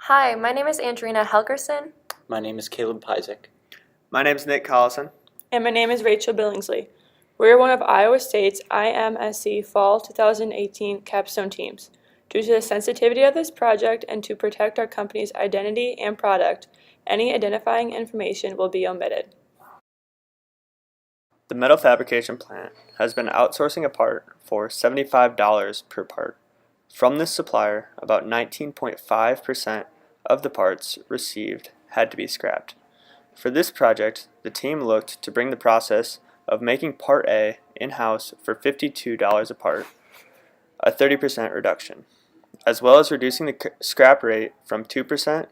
Hi, my name is Andrina Helgerson. My name is Caleb Pizek. My name is Nick Collison. And my name is Rachel Billingsley. We're one of Iowa State's IMSC Fall 2018 capstone teams. Due to the sensitivity of this project and to protect our company's identity and product, any identifying information will be omitted. The metal fabrication plant has been outsourcing a part for $75 per part. From this supplier, about 19.5% of the parts received had to be scrapped. For this project, the team looked to bring the process of making Part A in-house for $52 a part, a 30% reduction, as well as reducing the scrap rate from 2%,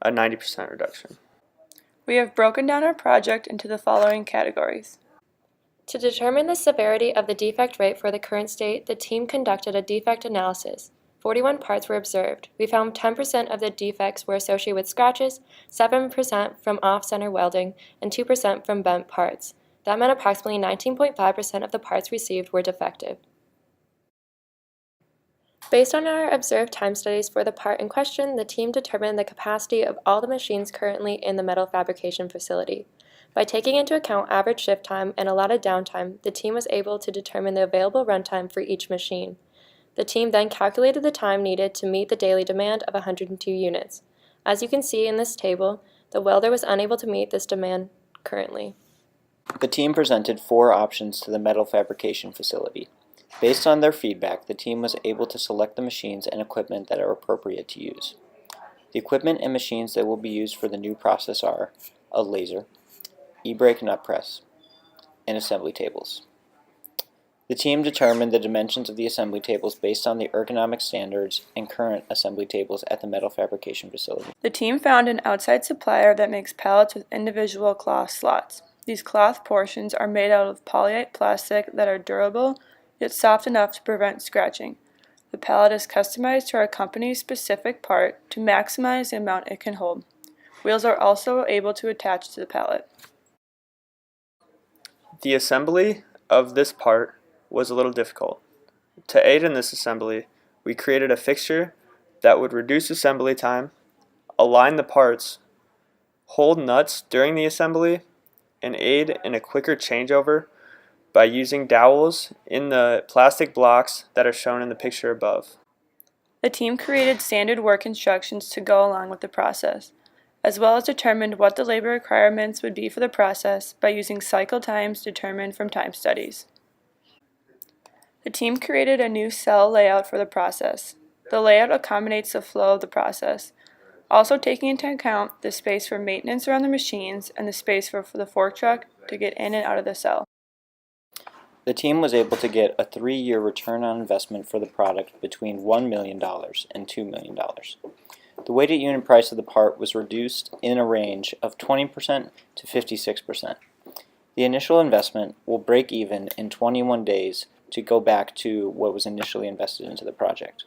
a 90% reduction. We have broken down our project into the following categories. To determine the severity of the defect rate for the current state, the team conducted a defect analysis. 41 parts were observed. We found 10% of the defects were associated with scratches, 7% from off-center welding, and 2% from bent parts. That meant approximately 19.5% of the parts received were defective. Based on our observed time studies for the part in question, the team determined the capacity of all the machines currently in the metal fabrication facility. By taking into account average shift time and allotted downtime, the team was able to determine the available runtime for each machine. The team then calculated the time needed to meet the daily demand of 102 units. As you can see in this table, the welder was unable to meet this demand currently. The team presented 4 options to the metal fabrication facility. Based on their feedback, the team was able to select the machines and equipment that are appropriate to use. The equipment and machines that will be used for the new process are a laser, e-brake nut press, and assembly tables. The team determined the dimensions of the assembly tables based on the ergonomic standards and current assembly tables at the metal fabrication facility. The team found an outside supplier that makes pallets with individual cloth slots. These cloth portions are made out of polyite plastic that are durable, yet soft enough to prevent scratching. The pallet is customized to our company's specific part to maximize the amount it can hold. Wheels are also able to attach to the pallet. The assembly of this part was a little difficult. To aid in this assembly, we created a fixture that would reduce assembly time, align the parts, hold nuts during the assembly, and aid in a quicker changeover by using dowels in the plastic blocks that are shown in the picture above. The team created standard work instructions to go along with the process, as well as determined what the labor requirements would be for the process by using cycle times determined from time studies. The team created a new cell layout for the process. The layout accommodates the flow of the process, also taking into account the space for maintenance around the machines and the space for the fork truck to get in and out of the cell. The team was able to get a 3-year return on investment for the product between $1 million and $2 million. The weighted unit price of the part was reduced in a range of 20% to 56%. The initial investment will break even in 21 days to go back to what was initially invested into the project.